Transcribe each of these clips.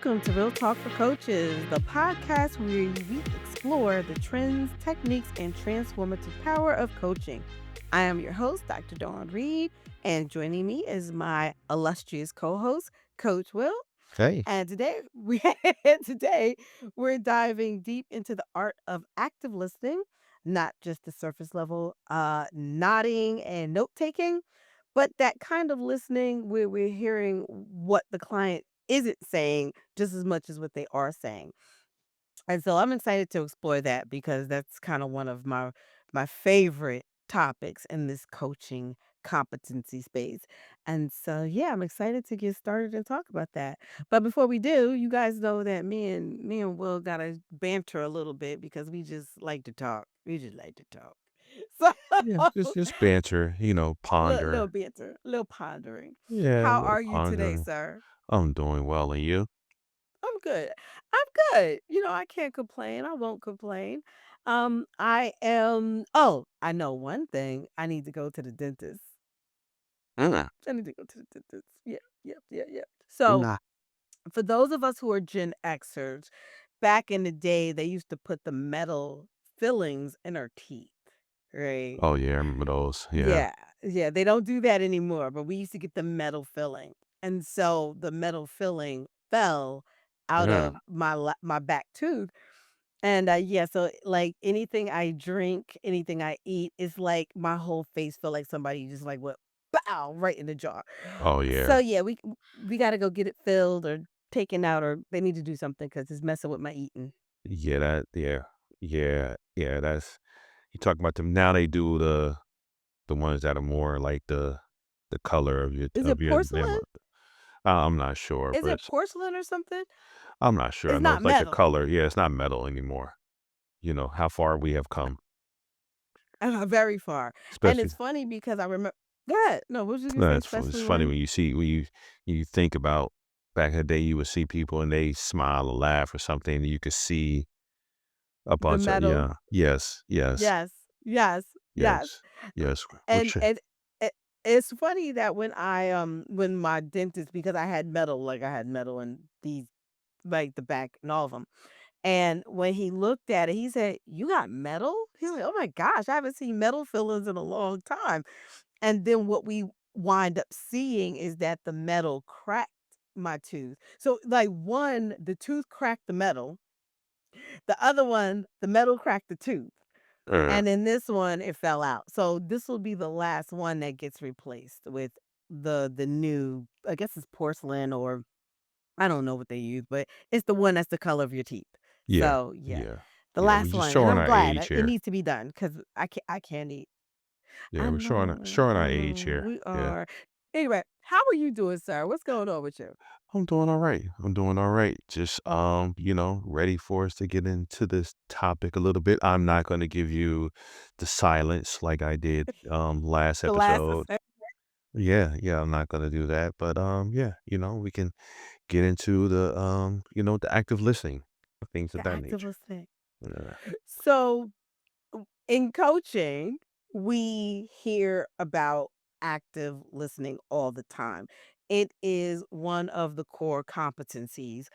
Welcome to Real Talk for Coaches, the podcast where we explore the trends, techniques, and transformative power of coaching. I am your host, Dr. Dawn Reid, and joining me is my illustrious co-host, Coach Will. Hey. And today we're diving deep into the art of active listening, not just the surface level nodding and note taking, but that kind of listening where we're hearing what the client isn't saying just as much as what they are saying. And so I'm excited to explore that because that's kind of one of my favorite topics in this coaching competency space. And so yeah, I'm excited to get started and talk about that. But before we do, you guys know that me and Will gotta banter a little bit because we just like to talk. We just like to talk. Yeah, So just banter, little ponder. banter, little pondering. Yeah, a How little are you today, pondering. sir? I'm doing well, and you? I'm good. I'm good. I can't complain. I won't complain. I am I know one thing. I need to go to the dentist. Mm. I need to go to the dentist. Yeah. So, Nah. for those of us who are Gen Xers, back in the day, they used to put the metal fillings in our teeth, right? Oh yeah, I remember those. Yeah. Yeah, yeah, they don't do that anymore, but we used to get the metal filling. And so the metal filling fell out Yeah. of my back tooth. And yeah, so like anything I drink, anything I eat, it's like my whole face feel like somebody just like went bow right in the jaw. Oh So yeah. yeah, we got to go get it filled or taken out, or they need to do something because it's messing with my eating. Yeah, yeah. That's you talk about them now. They do the ones that are more like the color of your Is of it your porcelain? enamel. I'm not sure, Is but it porcelain or something? I'm not sure. I It's know not it's like a metal. color. Yeah, it's not metal anymore. You know how far we have come, Very far. And especially. it's funny because I remember go ahead. No, what was you gonna No, say? it's Especially funny when when you think about back in the day, you would see people and they smile or laugh or something, and you could see a the bunch of metal. yes, Yes, yes, yes. yes, yes, And which it, it's funny that when my dentist, because I had metal in these, like the back and all of them. And when he looked at it, he said, "You got metal?" He's like, "Oh my gosh, I haven't seen metal fillings in a long time." And then what we wind up seeing is that the metal cracked my tooth. So like the tooth cracked the metal. The other one, the metal cracked the tooth. uh, And in this one, it fell out. So this will be the last one that gets replaced with the new, I guess it's porcelain, or I don't know what they use, but it's the one that's the color of your teeth. yeah, So yeah, yeah, the yeah. We're last just one, and showing I'm our glad age it here. needs to be done because I can't eat. Yeah, we're showing our I age know here. we Yeah, are. Anyway, how are you doing, sir? What's going on with you? I'm doing all right. I'm doing all right. Just ready for us to get into this topic a little bit. I'm not going to give you the silence like I did last The last episode. Yeah, yeah, I'm not gonna do that, but, yeah, we can get into the active listening, things of the that active nature. listening. Yeah. So in coaching, we hear about active listening all the time. It is one of the core competencies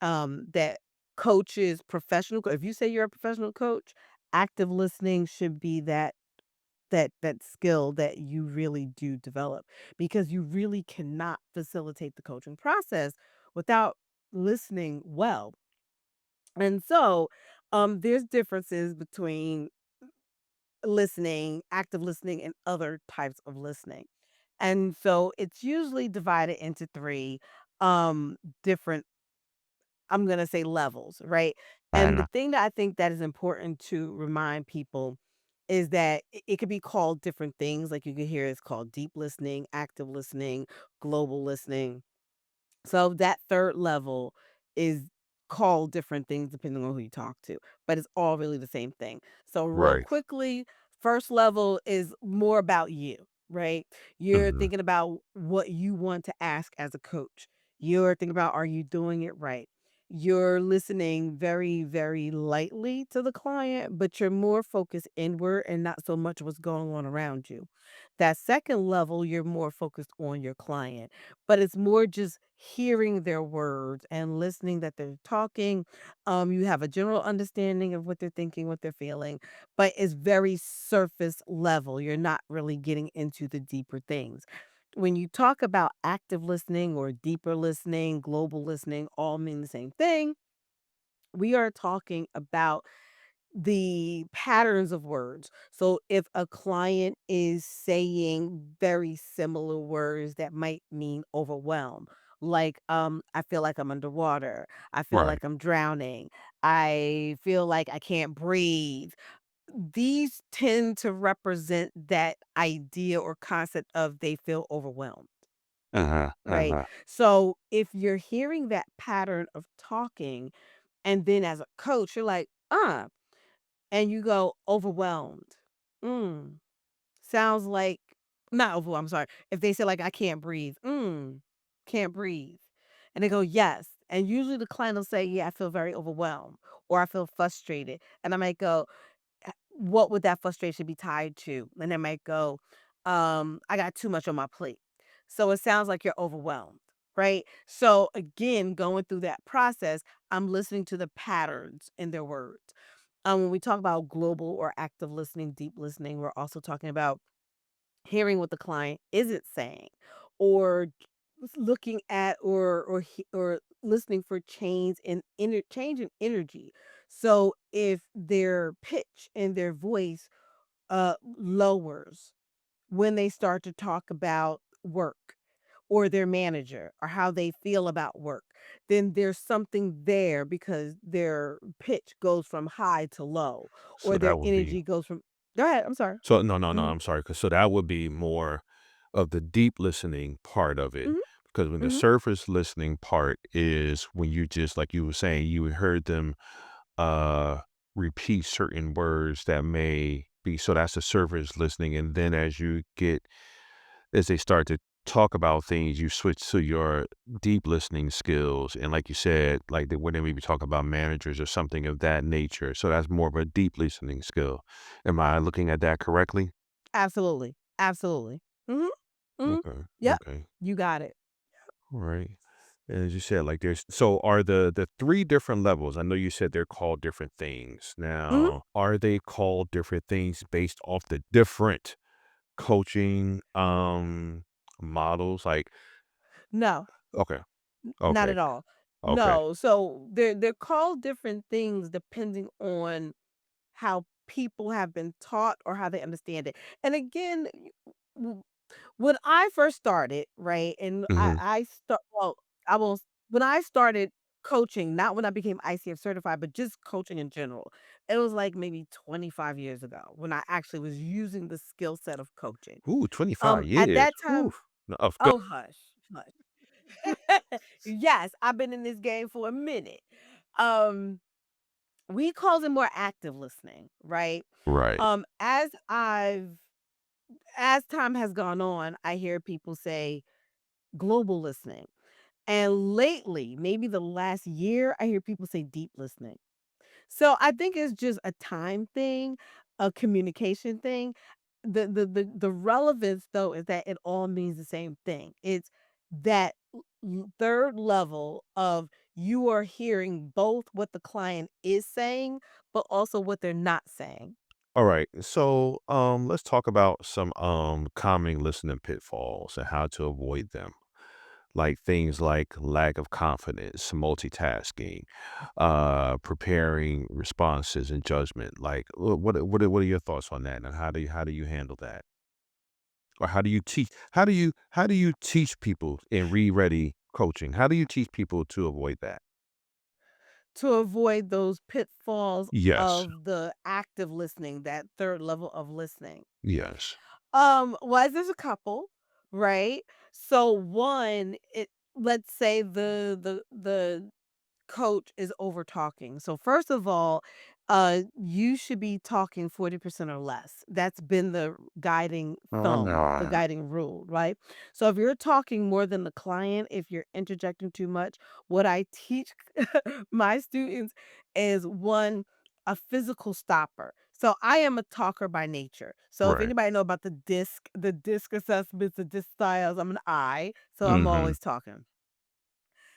that coaches, if you say you're a professional coach, active listening should be that skill that you really do develop because you really cannot facilitate the coaching process without listening well. And so there's differences between listening, active listening, and other types of listening. And so it's usually divided into three different, I'm going to say, levels, right? And the Uh, thing that I think that is important to remind people is that it could be called different things. Like you can hear it's called deep listening, active listening, global listening. So that third level is called different things depending on who you talk to, but it's all really the same thing. So real right. quickly, first level is more about you, right? You're Mhm. thinking about what you want to ask as a coach. You're thinking about, are you doing it right? You're listening very, very lightly to the client, but you're more focused inward and not so much what's going on around you. That second level, you're more focused on your client, but it's more just hearing their words and listening that they're talking. You have a general understanding of what they're thinking, what they're feeling, but it's very surface level. You're not really getting into the deeper things. When you talk about active listening or deeper listening, global listening, all mean the same thing. We are talking about the patterns of words. So if a client is saying very similar words that might mean overwhelm, like I feel like I'm underwater, I feel Right. like I'm drowning, I feel like I can't breathe. These tend to represent that idea or concept of they feel overwhelmed. Uh-huh, Right? uh-huh. So, if you're hearing that pattern of talking, and then as a coach, you're like, and you go, "Overwhelmed." Mm, sounds like not overwhelmed, I'm sorry. If they say, like, "I can't breathe." Can't breathe." And they go, "Yes." And usually the client will say, "Yeah, I feel very overwhelmed," or "I feel frustrated." And I might go, what would that frustration be tied to? And they might go, I got too much on my plate. So it sounds like you're overwhelmed, right? So again, going through that process, I'm listening to the patterns in their words. When we talk about global or active listening, deep listening, we're also talking about hearing what the client isn't saying, or looking at or listening for change in energy. So if their pitch and their voice lowers when they start to talk about work or their manager or how they feel about work, then there's something there because their pitch goes from high to low So or their that would be energy goes from Go ahead, I'm sorry. so no, no, no, Mhm. I'm sorry, 'cause so that would be more of the deep listening part of it, Mhm. because when the Mhm. surface listening part is when you just like you were saying, you heard them, uh, repeat certain words that may be so that's the surface listening, and then as they start to talk about things, you switch to your deep listening skills. And like you said, like when they maybe talk about managers or something of that nature. So that's more of a deep listening skill. Am I looking at that correctly? Absolutely. Absolutely. Mhm. Mhm. Okay. Yep. Okay. You got it. All right. And as you said, like there's so are the three different levels. I know you said they're called different things. Mhm. Now, are they called different things based off the different coaching models? Like, No. okay, Not okay, at all. okay. No. So they're called different things depending on how people have been taught or how they understand it. And again, w- when I first started, right, and Mhm. I start well, I will when I started coaching, not when I became ICF certified, but just coaching in general. It was like maybe 25 years ago when I actually was using the skill set of coaching. Ooh, 25 At years. that time, Oof. No, of good. oh hush, hush. Yes, I've been in this game for a minute. Um, we calls it more active listening, right? Right. Um, as I've as time has gone on, I hear people say global listening. And lately, maybe the last year, I hear people say deep listening. So I think it's just a time thing, a communication thing. The relevance though is that it all means the same thing. It's that third level of you are hearing both what the client is saying, but also what they're not saying. All right. So, let's talk about some common listening pitfalls and how to avoid them. Like things like lack of confidence, multitasking, preparing responses and judgment. Like what are your thoughts on that? And how do you handle that? Or how do you teach people in ready coaching? How do you teach people to avoid that? To avoid those pitfalls Yes. of the active listening, that third level of listening. Yes. Well, there's a couple, right? So one, let's say the coach is over talking. So first of all, You should be talking 40% or less. That's been the guiding Oh, thumb, the no. guiding rule, right? So if you're talking more than the client, if you're interjecting too much, what I teach my students is one, a physical stopper. So I am a talker by nature. So if Right. anybody know about the disc assessments, the disc styles, I'm an I, so I'm Mhm. always talking.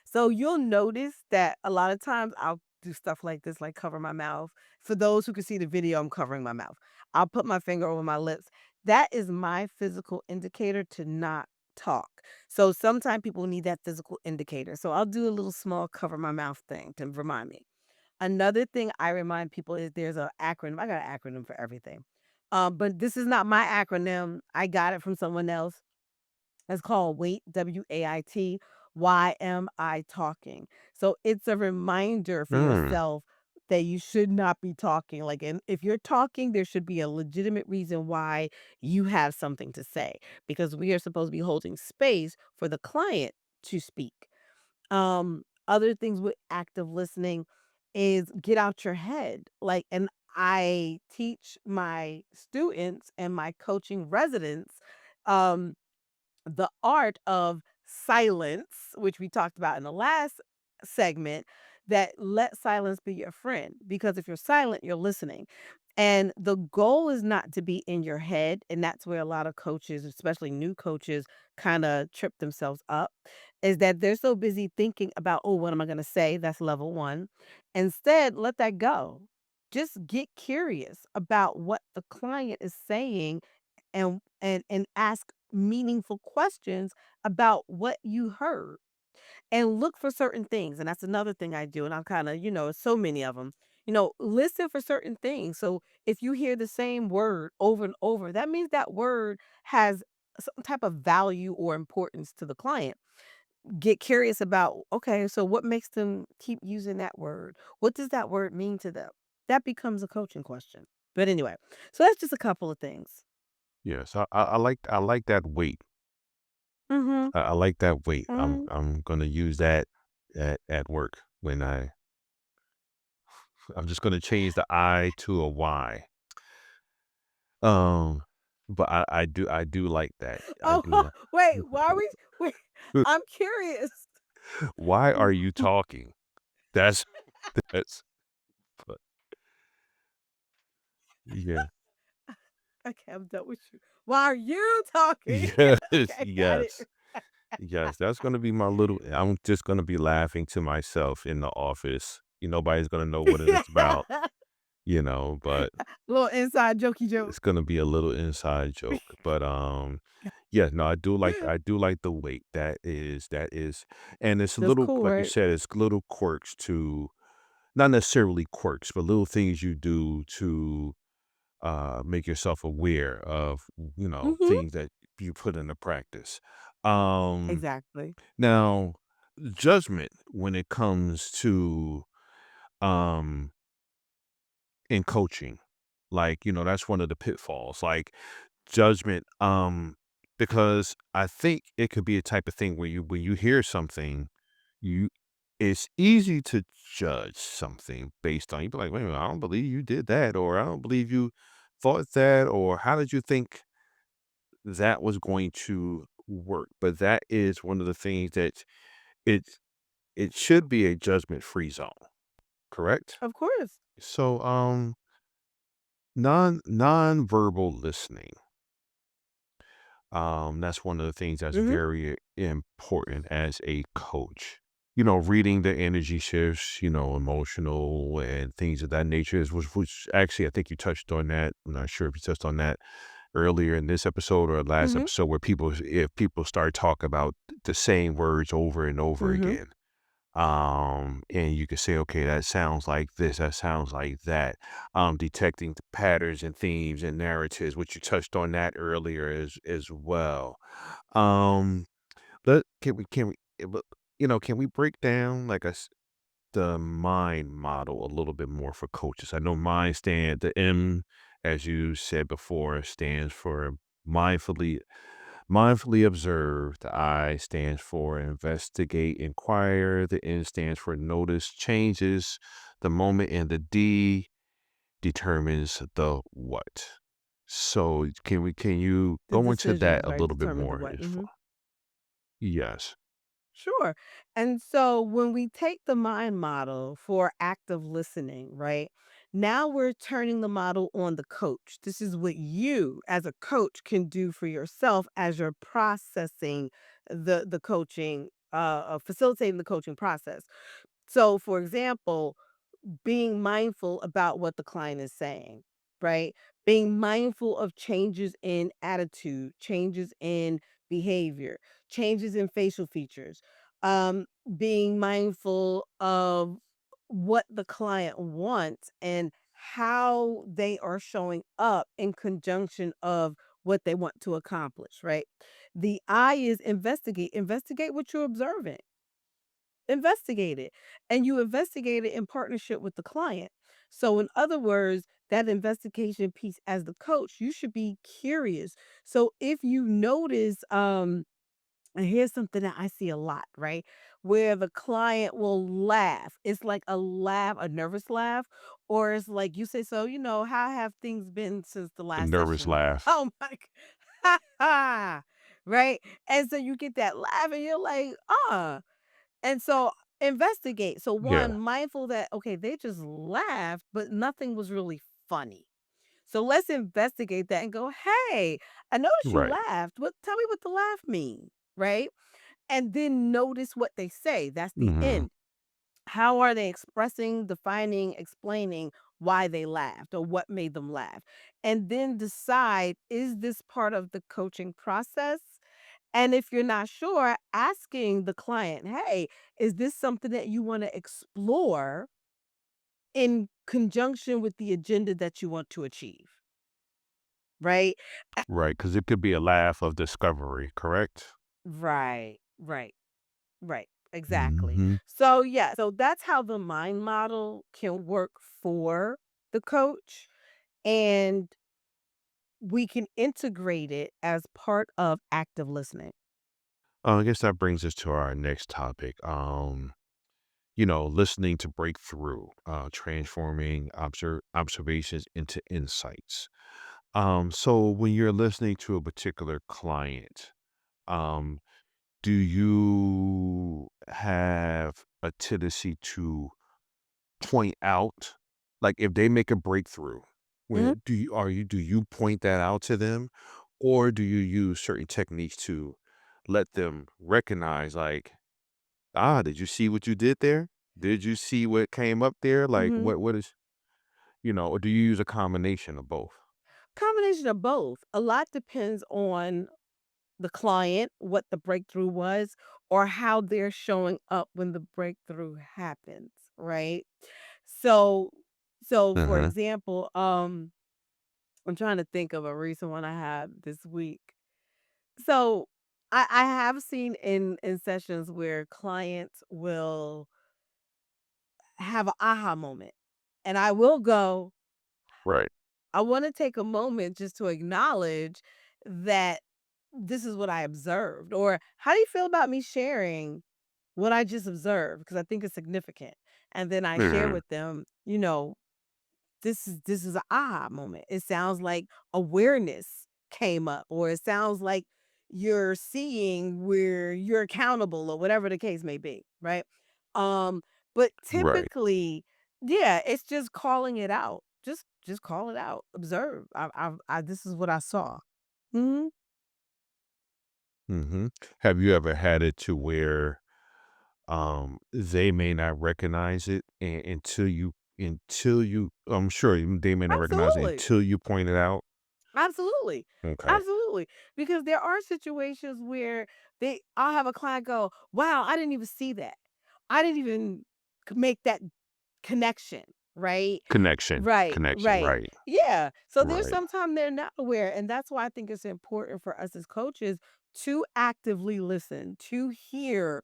So you'll notice that a lot of times I'll do stuff like this, like cover my mouth. For those who can see the video, I'm covering my mouth. I'll put my finger over my lips. That is my physical indicator to not talk. So sometimes people need that physical indicator. So I'll do a little small cover my mouth thing to remind me. Another thing I remind people is there's an acronym. I got an acronym for everything. But this is not my acronym. I got it from someone else. It's called WAIT, WAIT. Why am I talking? So it's a reminder for Mm. yourself that you should not be talking. Like, and if you're talking, there should be a legitimate reason why you have something to say because we are supposed to be holding space for the client to speak. Other things with active listening is get out your head. Like, and I teach my students and my coaching residents. Um, the art of silence, which we talked about in the last segment, that let silence be your friend. Because if you're silent, you're listening. And the goal is not to be in your head. And that's where a lot of coaches, especially new coaches, kind of trip themselves up, is that they're so busy thinking about, oh, what am I going to say? That's level one. Instead, let that go. Just get curious about what the client is saying and ask meaningful questions about what you heard and look for certain things. And that's another thing I do. And I'm kind of, so many of them, listen for certain things. So if you hear the same word over and over, that means that word has some type of value or importance to the client. Get curious about, okay, so what makes them keep using that word? What does that word mean to them? That becomes a coaching question. But anyway, so that's just a couple of things. Yes, I like that weight. Mm-hmm. I like that weight. I'm Mm. I'm gonna use that at work when I'm just gonna change the I to a Y. Um, but I do like that. I Oh, do like wait, why are we wait, I'm curious. Why are you talking? That's that's but yeah. Okay, I'm done with you. Why are you talking? Yes, Okay, got it. yes. Yes, that's gonna be my little I'm just gonna be laughing to myself in the office. Nobody's gonna know what it's about, but Little inside jokey joke. it's gonna be a little inside joke. But, yeah, no, I do like the weight. That is and it's That's little cool, like you right? said, it's little quirks to not necessarily quirks, but little things you do to, make yourself aware of, Mhm. things that you put into practice. Um, Exactly. now, judgment when it comes to, um in coaching. Like, that's one of the pitfalls, like judgment, because I think it could be a type of thing where when you hear something, you it's easy to judge something based on you be like, wait a minute, I don't believe you did that, or I don't believe you thought that, or how did you think that was going to work? But that is one of the things that it it should be a judgment free zone, correct? Of course. So non-verbal listening. That's one of the things that's Mhm. very important as a coach. Reading the energy shifts, emotional and things of that nature is which actually I think you touched on that. I'm not sure if you touched on that earlier in this episode or last Mhm. episode where if people start talking about the same words over and over Mhm. again. And you can say, okay, that sounds like this, that sounds like that. Detecting the patterns and themes and narratives, which you touched on that earlier as well. Um, can we break down the mind model a little bit more for coaches? I know the M, as you said before, stands for mindfully Mindfully observe. The I stands for investigate, inquire. The N stands for notice changes, the moment, and the D. determines the what. So can you The go into that decisions, a right, little bit determine the more? what. Yes. Sure. And so when we take the mind model for active listening, right? Now we're turning the model on the coach. This is what you as a coach can do for yourself as you're processing the coaching facilitating the coaching process. So for example, being mindful about what the client is saying, right? Being mindful of changes in attitude, changes in behavior, changes in facial features, um, being mindful of what the client wants and how they are showing up in conjunction of what they want to accomplish, right? The I is investigate. Investigate what you're observing, investigate it, and you investigate it in partnership with the client. So in other words, that investigation piece as the coach, you should be curious. So if you notice and here's something that I see a lot, right? Where the client will laugh. It's like a laugh, a nervous laugh, or it's like you say, so, how have things been since the A last nervous session? laugh. Oh my right? And so you get that laugh and you're like, and so investigate. So Yeah. one, mindful that okay, they just laughed, but nothing was really funny. So let's investigate that and go, hey, I noticed you Right. laughed. What tell me what the laugh mean? Right. And then notice what they say. That's the Mhm. end. How are they expressing, defining, explaining why they laughed or what made them laugh? And then decide, is this part of the coaching process? And if you're not sure, asking the client, hey, is this something that you want to explore in conjunction with the agenda that you want to achieve? Right? Right, because it could be a laugh of discovery, correct? Right, right, right. Exactly. Mhm. So, yeah, so that's how the mind model can work for the coach. And we can integrate it as part of active listening. I guess that brings us to our next topic. Listening to break through, transforming observations into insights. So when you're listening to a particular client, um, do you have a tendency to point out, like, if they make a breakthrough, Mhm. do you point that out to them, or do you use certain techniques to let them recognize, like, "Ah, did you see what you did there? Did you see what came up there?" Like, Mhm. what is or do you use a combination of both? Combination of both. A lot depends on the client, what the breakthrough was, or how they're showing up when the breakthrough happens, right? So so for Uh-huh. example, I'm trying to think of a recent one I had this week. So I have seen in sessions where clients will have an aha moment. And I will go, Right. I want to take a moment just to acknowledge that this is what I observed. Or how do you feel about me sharing what I just observed? Because I think it's significant. And then I share Mhm. with them, this is a aha moment. It sounds like awareness came up, or it sounds like you're seeing where you're accountable, or whatever the case may be, right? Um, but Right. typically, yeah, it's just calling it out. Just call it out. Observe. This is what I saw. Hmm. Mhm. Have you ever had it to where, they may not recognize it until you I'm sure they may not recognize it Absolutely. until you point it out? Absolutely. Okay. Absolutely. Because there are situations where I'll have a client go, wow, I didn't even see that. I didn't even make that connection. Right. Right. Connection, Right. right, Yeah. So there's right. sometimes they're not aware. And that's why I think it's important for us as coaches to actively listen, to hear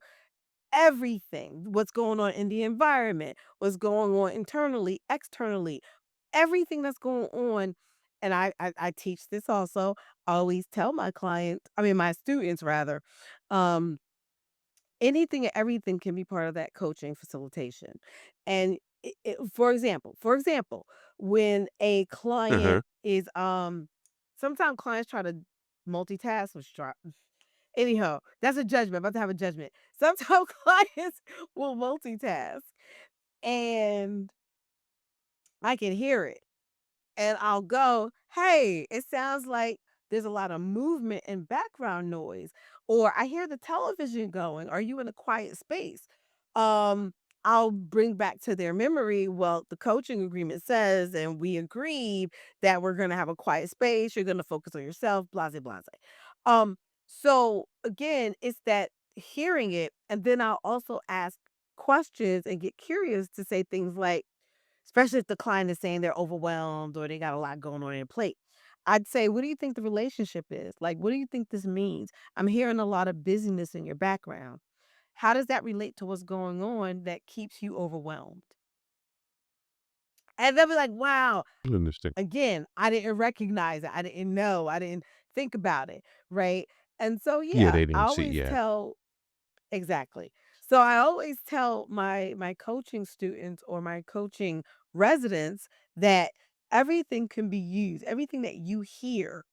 everything, what's going on in the environment, what's going on internally, externally, everything that's going on. And I teach this also. I always tell my clients, I mean my students rather, um, anything and everything can be part of that coaching facilitation. And For example, when a client Uh-huh. is sometimes clients try to multitask, which try anyhow, that's a judgment. I'm about to have a judgment. Sometimes clients will multitask and I can hear it. And I'll go, "Hey, it sounds like there's a lot of movement and background noise," or "I hear the television going. Are you in a quiet space?" Um, I'll bring back to their memory, well, the coaching agreement says, and we agreed that we're gonna have a quiet space. You're gonna focus on yourself, blase, blase. So again, it's that hearing it, and then I'll also ask questions and get curious to say things like, especially if the client is saying they're overwhelmed or they got a lot going on their plate. I'd say, "What do you think the relationship is? Like, what do you think this means? I'm hearing a lot of busyness in your background. How does that relate to what's going on that keeps you overwhelmed?" And they'll be like, "Wow." Understand. Again, I didn't recognize it. I didn't know. I didn't think about it. Right. And so, Yeah, yeah, they I didn't see. always Yeah. tell. Exactly. So I always tell my coaching students or my coaching residents that everything can be used. Everything that you hear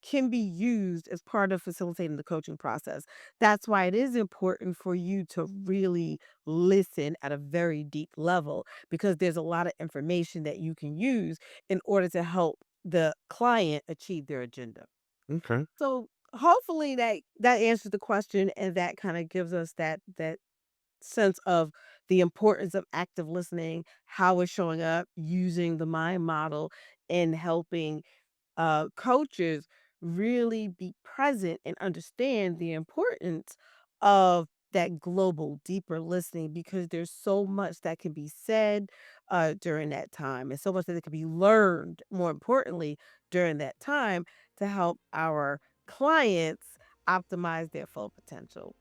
can be used as part of facilitating the coaching process. That's why it is important for you to really listen at a very deep level because there's a lot of information that you can use in order to help the client achieve their agenda. Okay. So hopefully that answers the question and that kind of gives us that sense of the importance of active listening, how it's showing up using the mind model and helping coaches really be present and understand the importance of that global, deeper listening because there's so much that can be said during that time and so much that can be learned, more importantly, during that time to help our clients optimize their full potential.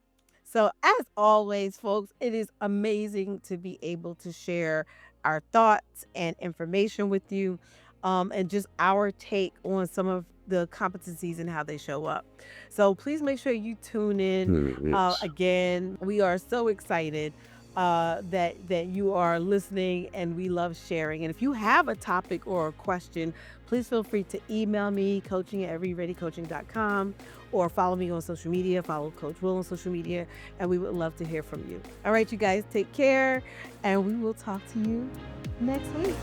So, as always, folks, it is amazing to be able to share our thoughts and information with you and just our take on some of the competencies and how they show up. So please make sure you tune in. Yes. Again, we are so excited that you are listening and we love sharing. And if you have a topic or a question, please feel free to email me, coaching@rereadycoaching.com, or follow me on social media, follow Coach Will on social media, and we would love to hear from you. All right, you guys, take care, and we will talk to you next week.